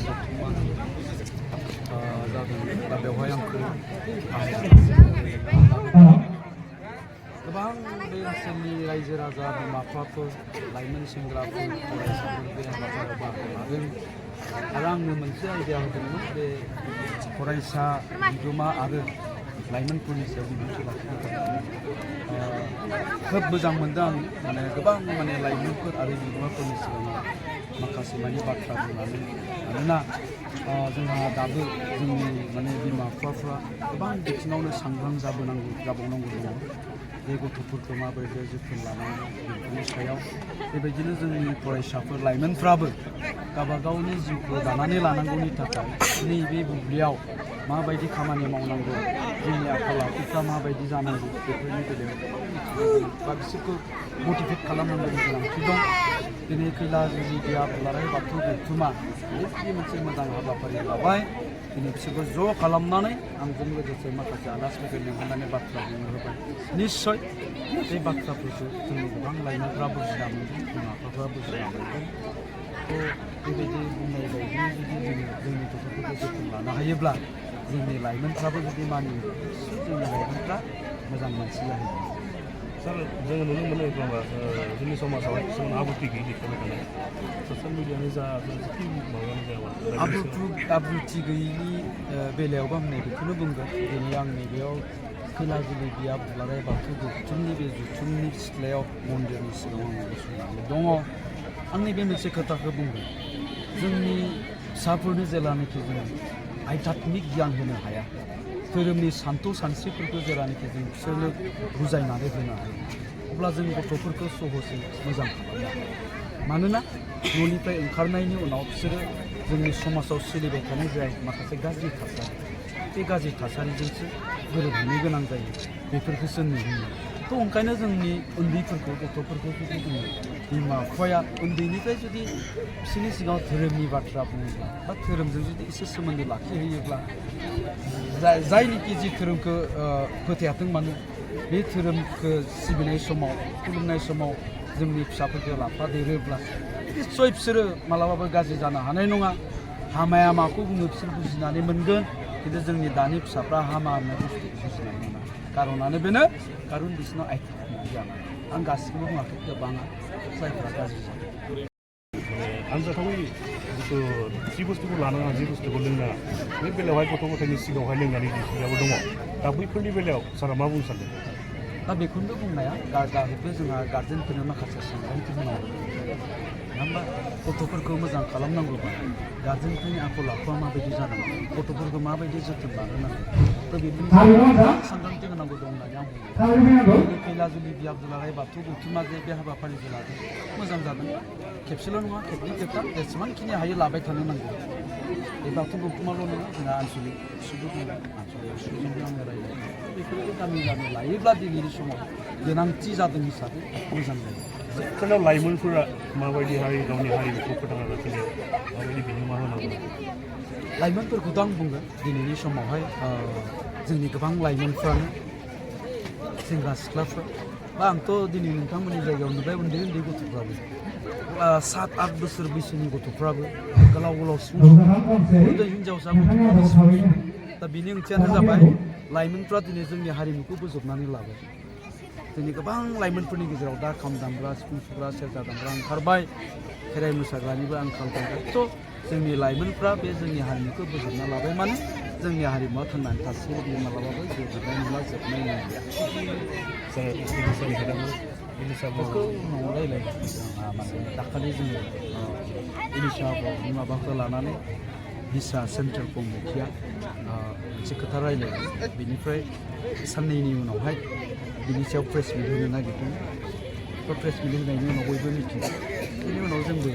जथुमा जादों दा बेवहाय आंखौ गोबां बे ओनसोलनि रायजो राजा बिमा बिफाफोर लाइमोन सेंग्राफोर फरायसाफोर बे हाबाफारियाव बाहागो लादों आरो आंनो मोनसे आइडिया होदोंमोन बे फरायसा बिगोमा आरो लाइमोनफोरनि सायाव बिबुंथि लाखिनो थाखाय खोब मोजां मोनदों आं माने गोबां माने लाइमोनफोर आरो बिगोमाफोरनि सिगाङाव माखासे माने बाथ्रा बुंनानै मानोना जोंहा दाबो जोंनि माने बिमा बिफाफ्रा गोबां बिथिङावनो सांग्रां जाबावनांगौ दङ बे गथ'फोरखौ माबोरै जोथोन लानांगौ बेफोरनि सायाव बेबायदिनो जोंनि फरायसाफोर लाइमोनफ्राबो गावबागावनि जिउखौ दानानै लानांगौनि थाखाय नैबे बुब्लियाव माबायदि खामानि मावनांगौ जोंनि आखल आखुफ्रा माबायदि जानांगौ बेफोरनि बेलायाव बा बिसोरखौ मटिभेट खालामनांगौनि गोनांथि दं दिनै खैलाजुलि बिया दुलाराय बाथौ गौथुमा बेबायदि मोनसे मोजां हाबाफारि लाबाय दिनै बिसोरखौ ज' खालामनानै आंजों लोगोसे माखासे आलासिफोरखौ लिंहरनानै बाथ्रा बुंनो होबाय निस्सय बे बाथ्राफोरखौ जोंनि गोबां लाइमोनफ्रा बुजिना मोनदों बिमा बिफाफ्रा बुजिना मोनदों बेबायदि बुंनाय बायदि जुदि जोंनि गथ'फोरखौ जोथोन लानो हायोब्ला जोंनि लाइमोनफ्राबो जुदि मानियो जोंनि लाइमोनफ्रा मोजां मानसि जाहैगोन सार जोङो नुनो मोनो एखनबा जोंनि समाजाव एसेबां आब्रुथि गैयि देखायबाय थानाय ससियेल मिडियानि जा जिखि माबायानो जाया आब्रुथि गैयिनि बेलायावबो आं नैबेखौनो बुंगोन दिनै आं नैबेयाव खैलाजुलि बिया दुलाराय बाथौ गौथुमनि बे जुथुमनि सिथ्लायाव मन्दिरनि सिगाङाव आं गसंनानै दङ आं नैबे मोनसे खोथाखौ बुंगोन जोंनि फिसाफोरनो जेलानाखि जों आध्यात्मिक गियान होनो हाया धोरोमनि सान्थौ सानस्रिफोरखौ जेलानाखि जों बिसोरनो बुजायनानै होनो हायो अब्ला जों गथ'फोरखौ सहसै मोजां खालामनो हायो मानोना न'निफ्राय ओंखारनायनि उनाव बिसोरो जोंनि समाजाव सोलिबाय थानाय जाय माखासे गाज्रि थासारि बे गाज्रि थासारिजोंसो गोरोबहैनो गोनां जायो बेफोरखौसो नुयो थ' ओंखायनो जोंनि उन्दैफोरखौ गथ'फोरखौ जुदि जोङो बिमा बिफाया उन्दैनिफ्राय जुदि बिसोरनि सिगाङाव धोरोमनि बाथ्रा बुङोब्ला बा धोरोमजों जुदि एसे सोमोन्दो लाखिहोयोब्ला जायनिखि जि धोरोमखौ फोथायाथों मानो बे धोरोमखौ सिबिनाय समाव खुलुमनाय समाव जोंनि फिसाफोरखौ लाफादेरोब्ला निस्सय बिसोरो मालाबाबो गाज्रि जानो हानाय नङा हामाया माखौ बुङो बिसोर बुजिनानै मोनगोन खिन्थु जोंनि दानि फिसाफ्रा हामा होननाय बुस्थुखौ बुजिनानै मोना कारनानो बेनो कारन बिसोरनाव आध्यात्मिक गियान आं गासिखौबो बुङाखै गोबाङा जायफ्रा गाज्रि जायो आनजाथावै जिथु जि बुस्थुखौ लानाङा जि बुस्थुखौ लोंनाङा बे बेलायावहाय गथ' गथायनि सिगाङावहाय लोंनानै दिन्थिनायाबो दङ दा बैफोरनि बेलायाव सारा मा बुंनो सानदों दा बेखौनो बुंनाया गारजेनफोरनो जोंहा गार्जेनफोरनो माखासे सांग्रांथि होनांगौ नङा होमबा गथ'फोरखौ मोजां खालामनांगौबा गार्जेनफोरनि आखल आखुआ माबायदि जानांगौ गथ'फोरखौ माबायदि जोथोन लानो नांगौ थ' बेफोरनि सांग्रांथि होनांगौ दं होननानै आं बुङो खैलाजुलि बिया दुलाराय बाथौ गौथुमा जे बे हाबाफारिखौ लादों मोजां जादों खेबसेल' नङा खेबनै खेबथाम जेसेबांखिनि हायो लाबाय थानो नांगौ बे बाथौ गौथुमाल' नङा जोंहा आनसलिक सुबुं दङ आनसलिक सुबुंजोंबो आङो रायज्लायो बेफोरखौ गामि गामि लायोब्ला दिनैनि समाव गोनांथि जादों हिसाबै मोजां जायो जोंनाव लाइमोनफोरा माबायदिहाय गावनि हारिमुखौ फोथांना लाखिनो माबायदि बिहोमा होनांगौ लाइमोनफोरखौथ' आं बुंगोन दिनैनि समावहाय जोंनि गोबां लाइमोनफ्रानो सेंग्रा सिख्लाफ्रा बा आंथ' दिनै नोंथांमोननि जायगायाव नुबाय उन्दै उन्दै गथ'फ्राबो 7-8 बोसोर बैसोनि गथ'फ्राबो गोलाव गोलाव सिफुं उन्दै हिन्जावसा गथ'फ्राबो सिफुं दा बेनि ओंथियानो जाबाय लाइमोनफ्रा दिनै जोंनि हारिमुखौ बोजबनानै लाबाय जोंनि गोबां लाइमोनफोरनि गेजेराव दा खाम दामग्रा सिफुं सुग्रा सेरजा दामग्रा ओंखारबाय खेराइ मोसाग्रानिबो आंखाल दंबाय थ' जोंनि लाइमोनफ्रा बे जोंनि हारिमुखौ बोजबना लाबाय माने जोंनि हारिमुवा थांनानै थासिगोन बेयो मालाबाबो जोबनाय नंला जोबनाय नंलिया बेखौ उनाव रायज्लायगोन माने दाखालि जोङो इलिसा बर'नि माबाखौ लानानै बिसा सेन्ट्रेल कमिटिया मोनसे खोथा रायज्लायगोन बेनिफ्राय साननैनि उनावहाय बिनि सायाव प्रेस मिट होनो नागिरदों थ' प्रेस मिट होनायनि उनाव बयबो मिथिगोन बेनि उनाव जोंबो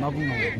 मा बुंनांगौ